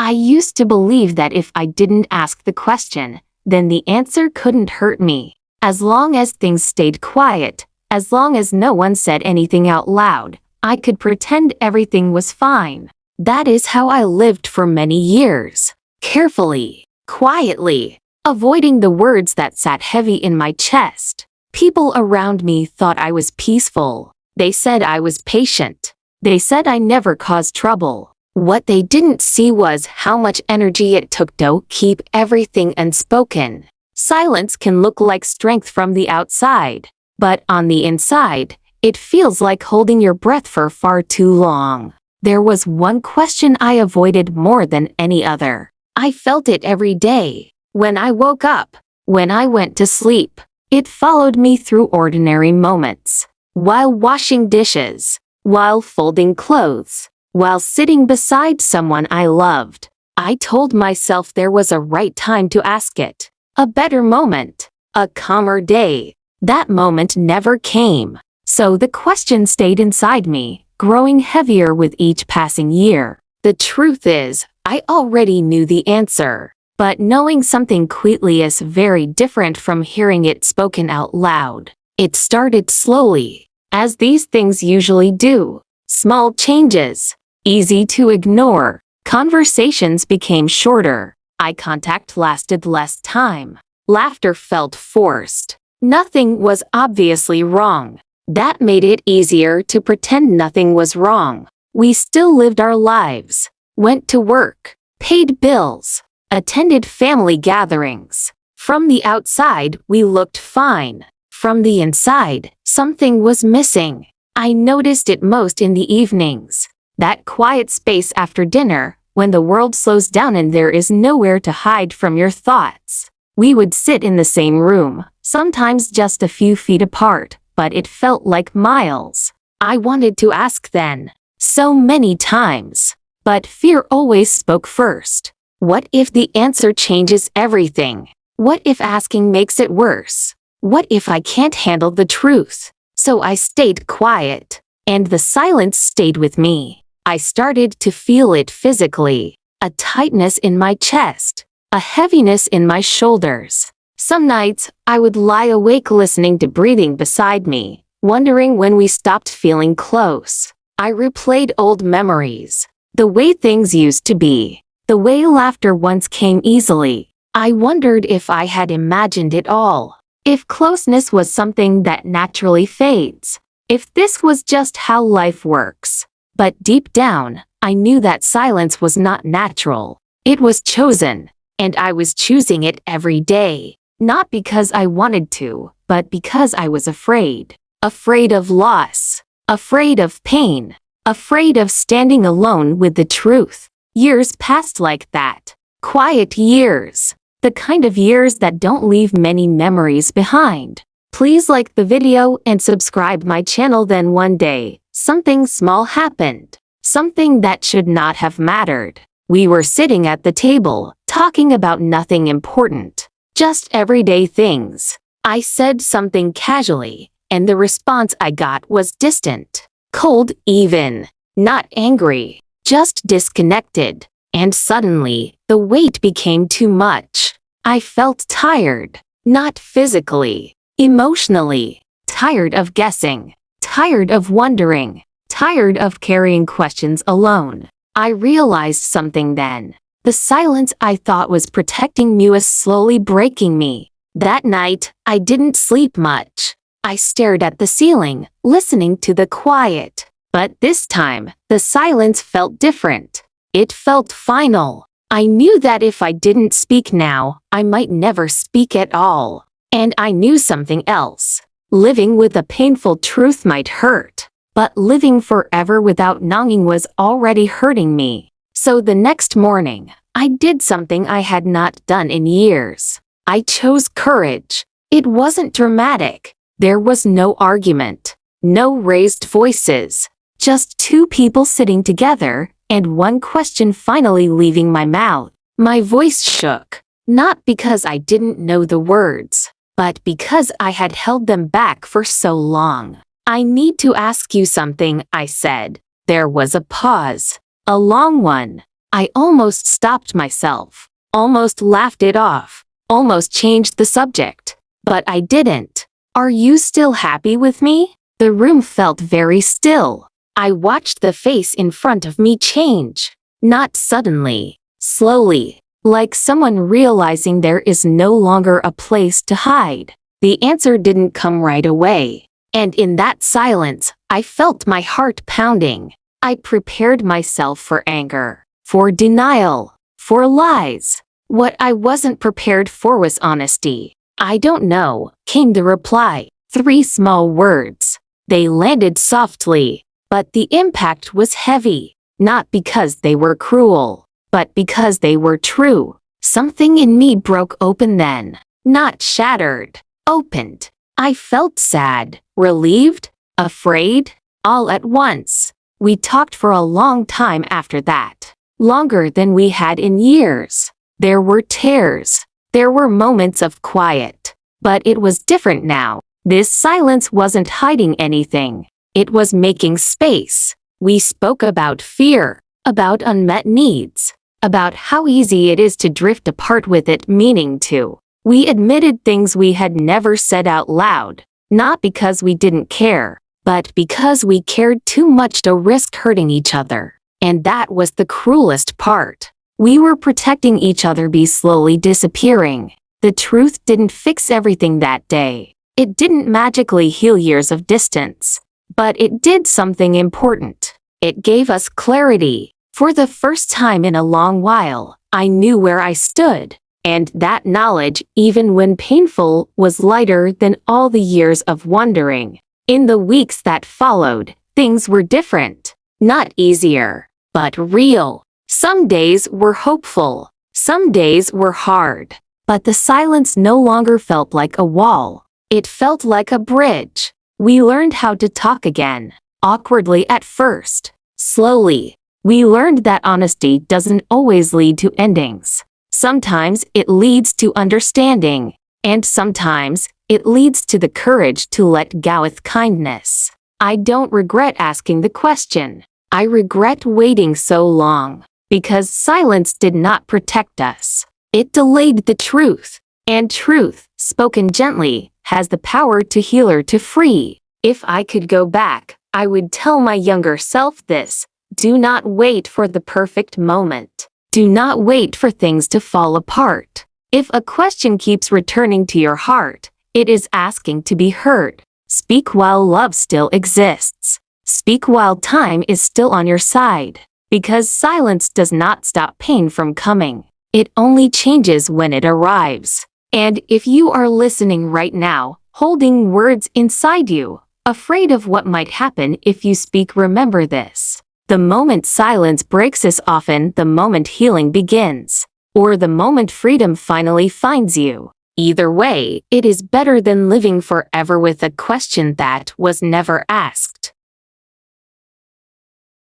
I used to believe that if I didn't ask the question, then the answer couldn't hurt me. As long as things stayed quiet, as long as no one said anything out loud, I could pretend everything was fine. That is how I lived for many years. Carefully, quietly, avoiding the words that sat heavy in my chest. People around me thought I was peaceful. They said I was patient. They said I never caused trouble. What they didn't see was how much energy it took to keep everything unspoken. Silence can look like strength from the outside, but on the inside, it feels like holding your breath for far too long. There was one question I avoided more than any other. I felt it every day. When I woke up, when I went to sleep, it followed me through ordinary moments. While washing dishes, while folding clothes, while sitting beside someone I loved, I told myself there was a right time to ask it. A better moment, a calmer day. That moment never came. So the question stayed inside me, growing heavier with each passing year. The truth is, I already knew the answer. But knowing something quickly is very different from hearing it spoken out loud. It started slowly, as these things usually do. Small changes, easy to ignore. Conversations became shorter. Eye contact lasted less time. Laughter felt forced. Nothing was obviously wrong. That made it easier to pretend nothing was wrong. We still lived our lives, went to work, paid bills, attended family gatherings. From the outside, we looked fine. From the inside, something was missing. I noticed it most in the evenings. That quiet space after dinner, when the world slows down and there is nowhere to hide from your thoughts. We would sit in the same room, sometimes just a few feet apart, but it felt like miles. I wanted to ask then, so many times. But fear always spoke first. What if the answer changes everything? What if asking makes it worse? What if I can't handle the truth? So I stayed quiet, and the silence stayed with me. I started to feel it physically, a tightness in my chest, a heaviness in my shoulders. Some nights, I would lie awake listening to breathing beside me, wondering when we stopped feeling close. I replayed old memories, the way things used to be, the way laughter once came easily. I wondered if I had imagined it all, if closeness was something that naturally fades, if this was just how life works. But deep down, I knew that silence was not natural. It was chosen, and I was choosing it every day. Not because I wanted to, but because I was afraid. Afraid of loss. Afraid of pain. Afraid of standing alone with the truth. Years passed like that. Quiet years. The kind of years that don't leave many memories behind. Please like the video and subscribe my channel. Then one day, something small happened. Something that should not have mattered. We were sitting at the table, talking about nothing important. Just everyday things. I said something casually, and the response I got was distant. Cold even. Not angry. Just disconnected. And suddenly, the weight became too much. I felt tired. Not physically. Emotionally. Tired of guessing. Tired of wondering. Tired of carrying questions alone. I realized something then. The silence I thought was protecting me was slowly breaking me. That night, I didn't sleep much. I stared at the ceiling, listening to the quiet. But this time, the silence felt different. It felt final. I knew that if I didn't speak now, I might never speak at all. And I knew something else. Living with a painful truth might hurt. But living forever without knowing was already hurting me. So the next morning, I did something I had not done in years. I chose courage. It wasn't dramatic. There was no argument. No raised voices. Just two people sitting together, and one question finally leaving my mouth. My voice shook. Not because I didn't know the words, but because I had held them back for so long. I need to ask you something, I said. There was a pause. A long one. I almost stopped myself, almost laughed it off, almost changed the subject. But I didn't. Are you still happy with me? The room felt very still. I watched the face in front of me change. Not suddenly, slowly, like someone realizing there is no longer a place to hide. The answer didn't come right away. And in that silence, I felt my heart pounding. I prepared myself for anger, for denial, for lies. What I wasn't prepared for was honesty. I don't know, came the reply. 3 small words. They landed softly, but the impact was heavy. Not because they were cruel, but because they were true. Something in me broke open then. Not shattered, opened. I felt sad, relieved, afraid, all at once. We talked for a long time after that. Longer than we had in years. There were tears. There were moments of quiet. But it was different now. This silence wasn't hiding anything. It was making space. We spoke about fear, about unmet needs, about how easy it is to drift apart with it meaning to. We admitted things we had never said out loud, not because we didn't care, but because we cared too much to risk hurting each other. And that was the cruelest part. We were protecting each other by slowly disappearing. The truth didn't fix everything that day. It didn't magically heal years of distance. But it did something important. It gave us clarity. For the first time in a long while, I knew where I stood. And that knowledge, even when painful, was lighter than all the years of wondering. In the weeks that followed, things were different. Not easier, but real. Some days were hopeful. Some days were hard. But the silence no longer felt like a wall. It felt like a bridge. We learned how to talk again. Awkwardly at first. Slowly. We learned that honesty doesn't always lead to endings. Sometimes it leads to understanding. And sometimes it leads to the courage to let go with kindness. I don't regret asking the question. I regret waiting so long. Because silence did not protect us. It delayed the truth. And truth, spoken gently, has the power to heal or to free. If I could go back, I would tell my younger self this. Do not wait for the perfect moment. Do not wait for things to fall apart. If a question keeps returning to your heart, it is asking to be heard. Speak while love still exists. Speak while time is still on your side. Because silence does not stop pain from coming. It only changes when it arrives. And if you are listening right now, holding words inside you, afraid of what might happen if you speak, remember this. The moment silence breaks is often the moment healing begins, or the moment freedom finally finds you. Either way, it is better than living forever with a question that was never asked.